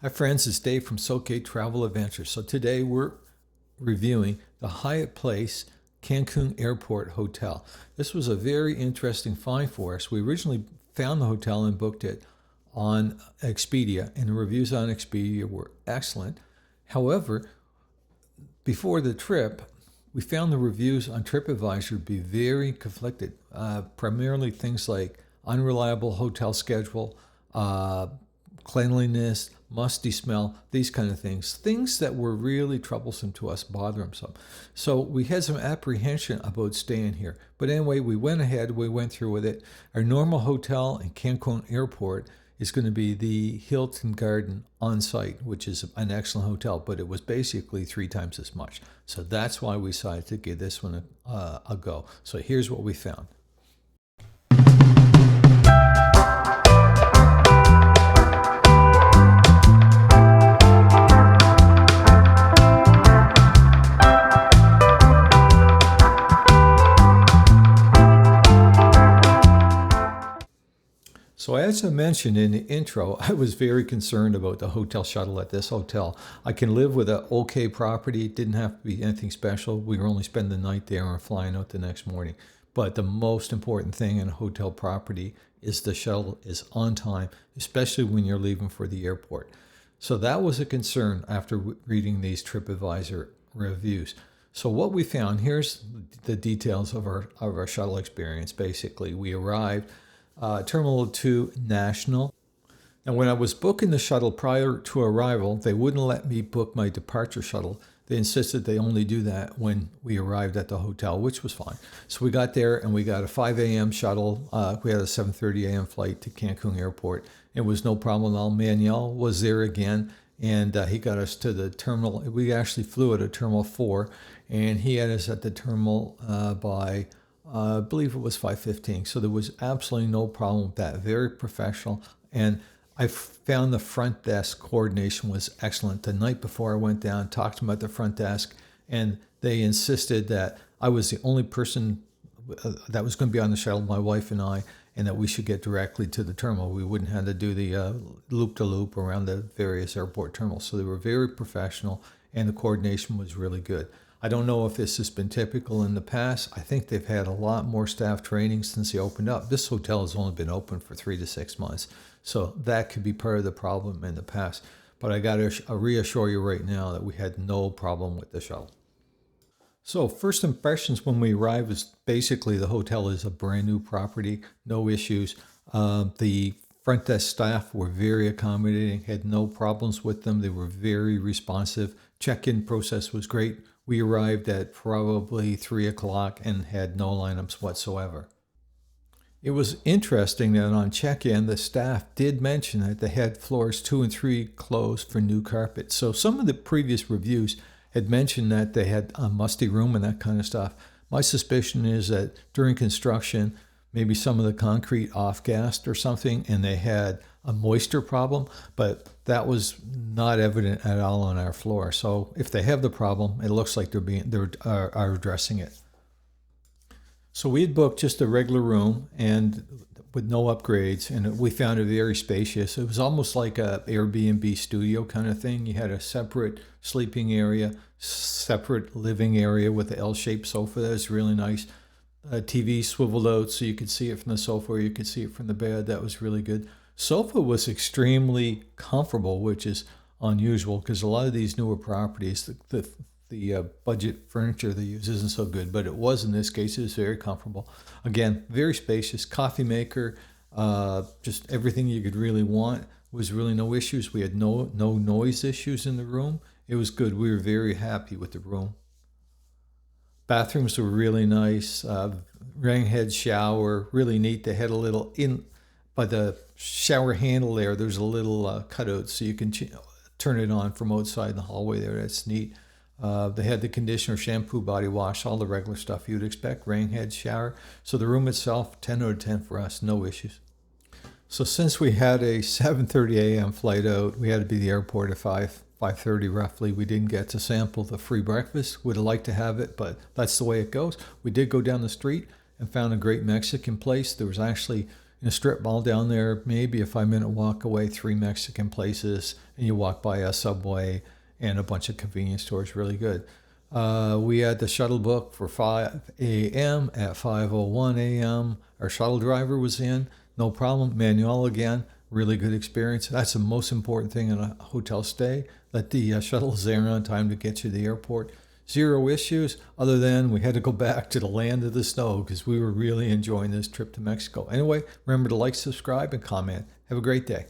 Hi friends, it's Dave from Soke Travel Adventures. So today we're reviewing the Hyatt Place Cancun Airport Hotel. This was a very interesting find for us. We originally found the hotel and booked it on Expedia, and the reviews on Expedia were excellent. However, before the trip, we found the reviews on Tripadvisor to be very conflicted, primarily things like unreliable hotel schedule, cleanliness, musty smell, these kind of things. Things that were really troublesome to us, bothersome. So we had some apprehension about staying here. But anyway, we went ahead, we went through with it. Our normal hotel in Cancun Airport is going to be the Hilton Garden on site, which is an excellent hotel, but it was basically 3 times as much. So that's why we decided to give this one a go. So here's what we found. So as I mentioned in the intro, I was very concerned about the hotel shuttle at this hotel. I can live with an okay property. It didn't have to be anything special. We were only spending the night there and flying out the next morning. But the most important thing in a hotel property is the shuttle is on time, especially when you're leaving for the airport. So that was a concern after reading these TripAdvisor reviews. So what we found, here's the details of our shuttle experience. Basically, we arrived Terminal 2 National. And when I was booking the shuttle prior to arrival, they wouldn't let me book my departure shuttle. They insisted they only do that when we arrived at the hotel, which was fine. So we got there and we got a 5 a.m. shuttle. We had a 7:30 a.m. flight to Cancun Airport. It was no problem at all. Manuel was there again, and he got us to the terminal. We actually flew at a Terminal 4, and he had us at the terminal by I believe it was 5:15. So there was absolutely no problem with that. Very professional. And I found the front desk coordination was excellent. The night before I went down, talked to them at the front desk, and they insisted that I was the only person that was going to be on the shuttle, my wife and I, and that we should get directly to the terminal. We wouldn't have to do the loop-to-loop around the various airport terminals. So they were very professional, and the coordination was really good. I don't know if this has been typical in the past. I think they've had a lot more staff training since they opened up. This hotel has only been open for 3 to 6 months. So that could be part of the problem in the past. But I got to reassure you right now that we had no problem with the shuttle. So first impressions when we arrived is basically the hotel is a brand new property, no issues. The front desk staff were very accommodating, had no problems with them. They were very responsive. Check-in process was great. We arrived at probably 3 o'clock and had no lineups whatsoever. It was interesting that on check-in, the staff did mention that they had floors 2 and 3 closed for new carpet. So some of the previous reviews had mentioned that they had a musty room and that kind of stuff. My suspicion is that during construction, maybe some of the concrete off-gassed or something, and they had a moisture problem, but that was not evident at all on our floor. So if they have the problem, it looks like they're addressing it. So we had booked just a regular room and with no upgrades, and we found it very spacious. It was almost like a Airbnb studio kind of thing. You had a separate sleeping area, separate living area with the L-shaped sofa. That was really nice. TV swiveled out so you could see it from the sofa or you could see it from the bed. That was really good. Sofa was extremely comfortable, which is unusual because a lot of these newer properties, the budget furniture they use isn't so good, but it was in this case. It was very comfortable. Again, very spacious. Coffee maker, just everything you could really want. Was really no issues. We had no noise issues in the room. It was good. We were very happy with the room. Bathrooms were really nice. Rain head shower, really neat. They had a little by the shower handle there's a little cutout so you can turn it on from outside the hallway there. That's neat. They had the conditioner, shampoo, body wash, all the regular stuff you'd expect. Rain head shower. So the room itself, 10 out of 10 for us, no issues. So since we had a 7:30 a.m. flight out, we had to be at the airport at 5:30 roughly. We didn't get to sample the free breakfast. Would have liked to have it, but that's the way it goes. We did go down the street and found a great Mexican place. There was actually in a strip mall down there, maybe a 5-minute walk away, 3 Mexican places, and you walk by a Subway and a bunch of convenience stores. Really good. We had the shuttle booked for 5 a.m. At 5:01 a.m. Our shuttle driver was in, no problem. Manuel again, really good experience. That's the most important thing in a hotel stay. That the shuttle is there on time to get you to the airport. Zero issues, other than we had to go back to the land of the snow because we were really enjoying this trip to Mexico. Anyway, remember to like, subscribe, and comment. Have a great day.